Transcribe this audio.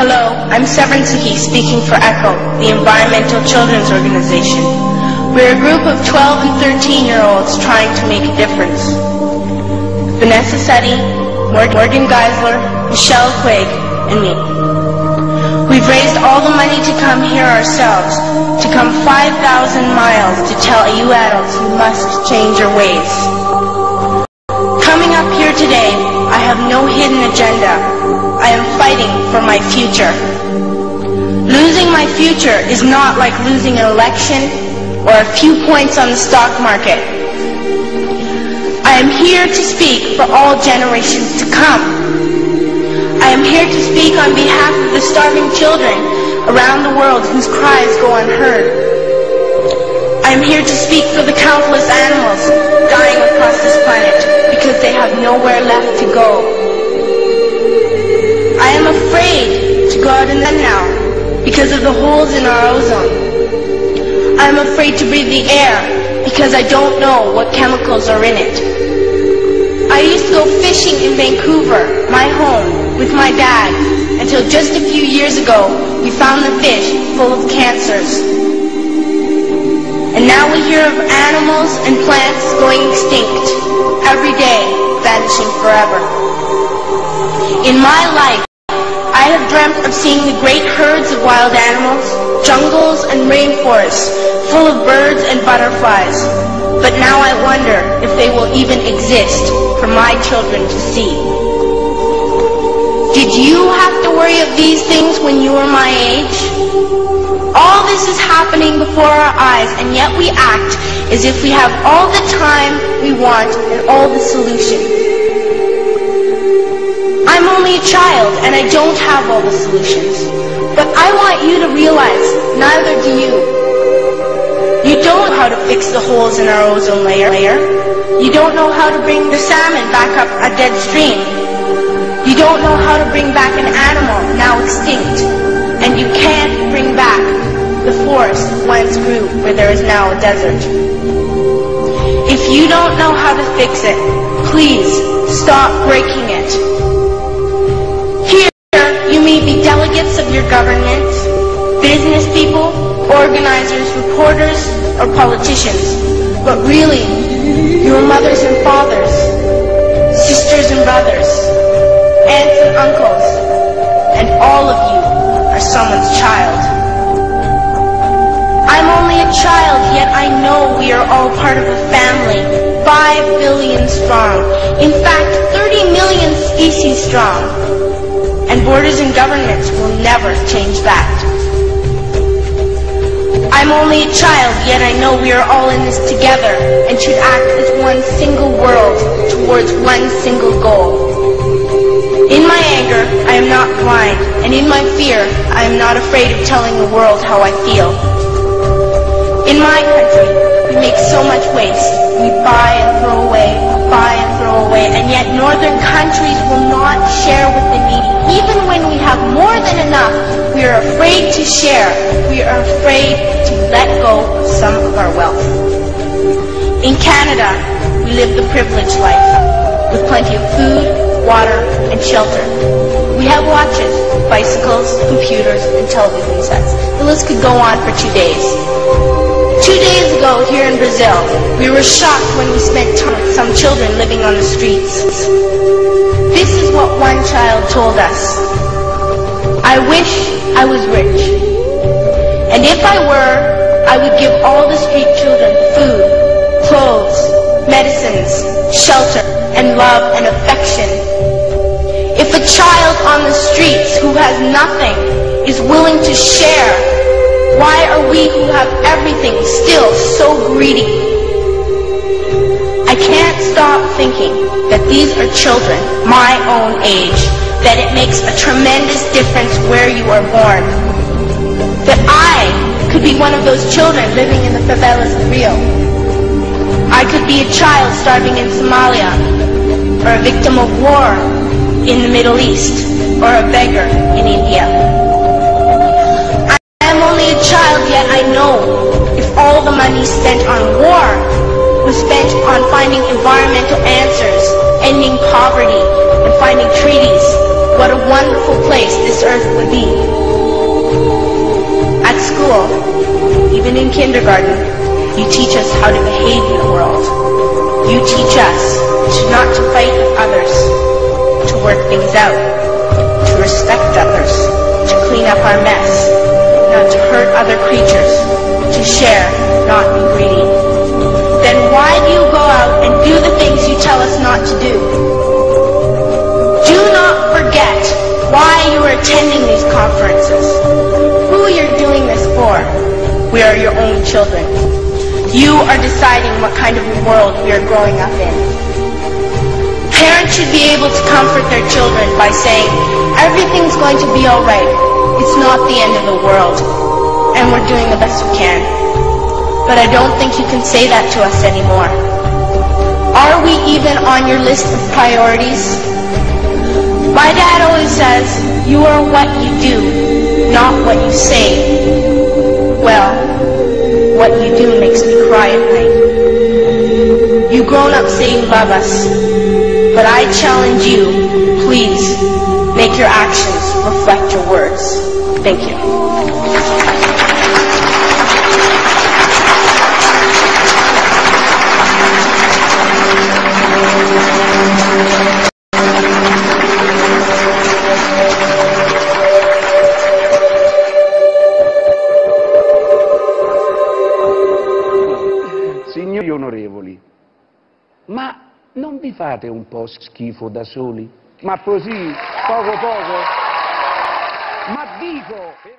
Hello, I'm Severin speaking for ECHO, the Environmental Children's Organization. We're a group of 12 and 13-year-olds trying to make a difference. Vanessa Setti, Morgan Geisler, Michelle Quigg, and me. We've raised all the money to come here ourselves, to come 5,000 miles to tell you adults you must change your ways. Coming up here today, I have no hidden agenda. I am fighting for my future. Losing my future is not like losing an election or a few points on the stock market. I am here to speak for all generations to come. I am here to speak on behalf of the starving children around the world whose cries go unheard. I am here to speak for the countless animals dying across this planet because they have nowhere left to go. I am afraid to go out in the now because of the holes in our ozone. I am afraid to breathe the air because I don't know what chemicals are in it. I used to go fishing in Vancouver, my home, with my dad, until just a few years ago we found the fish full of cancers. And now we hear of animals and plants going extinct, every day vanishing forever. In my life, I have dreamt of seeing the great herds of wild animals, jungles and rainforests full of birds and butterflies. But now I wonder if they will even exist for my children to see. Did you have to worry of these things when you were my age? All this is happening before our eyes, and yet we act as if we have all the time we want and all the solutions. I'm only a child, and I don't have all the solutions. But I want you to realize, neither do you. You don't know how to fix the holes in our ozone layer. You don't know how to bring the salmon back up a dead stream. You don't know how to bring back an animal now extinct. And you can't bring back the forest once grew where there is now a desert. If you don't know how to fix it, please stop breaking it. Here, you may be delegates of your governments, business people, organizers, reporters, or politicians, but really, your mothers and fathers, sisters and brothers, aunts and uncles, and all of you are someone's child. I'm only a child, yet I know we are all part of a family, 5 billion strong, in fact 30 million species strong. And borders and governments will never change that. I'm only a child, yet I know we are all in this together and should act as one single world towards one single goal. In my anger, I am not blind, and in my fear, I am not afraid of telling the world how I feel. In my country, we make so much waste. We buy and throw away, and yet northern countries will not share with the needy. Even when we have more than enough, we are afraid to share. We are afraid to let go of some of our wealth. In Canada, we live the privileged life, with plenty of food, water, and shelter. We have watches, bicycles, computers, and television sets. The list could go on for 2 days. 2 days ago, here in Brazil, we were shocked when we spent time with some children living on the streets. This is what one child told us. I wish I was rich. And if I were, I would give all the street children food, clothes, medicines, shelter, and love and affection. If a child on the streets who has nothing is willing to share, why are we who have everything still so greedy? I can't stop thinking that these are children my own age, that it makes a tremendous difference where you are born. That I could be one of those children living in the favelas of Rio. I could be a child starving in Somalia, or a victim of war in the Middle East, or a beggar in India. Child, yet I know if all the money spent on war was spent on finding environmental answers, ending poverty, and finding treaties, what a wonderful place this earth would be. At school, even in kindergarten, you teach us how to behave in the world. You teach us not to fight with others, to work things out, to respect others, to clean up our mess, not to hurt other creatures, to share, not be greedy. Then why do you go out and do the things you tell us not to do? Do not forget why you are attending these conferences, who you're doing this for. We are your own children. You are deciding what kind of world we are growing up in. Parents should be able to comfort their children by saying, everything's going to be all right. It's not the end of the world, and we're doing the best we can. But I don't think you can say that to us anymore. Are we even on your list of priorities? My dad always says, you are what you do, not what you say. Well, what you do makes me cry at night. You grown-ups say you love us, but I challenge you, please, make your actions reflect your words. Thank you. Signori onorevoli, ma non vi fate un po' schifo da soli? Ma così, poco poco? Ma dico...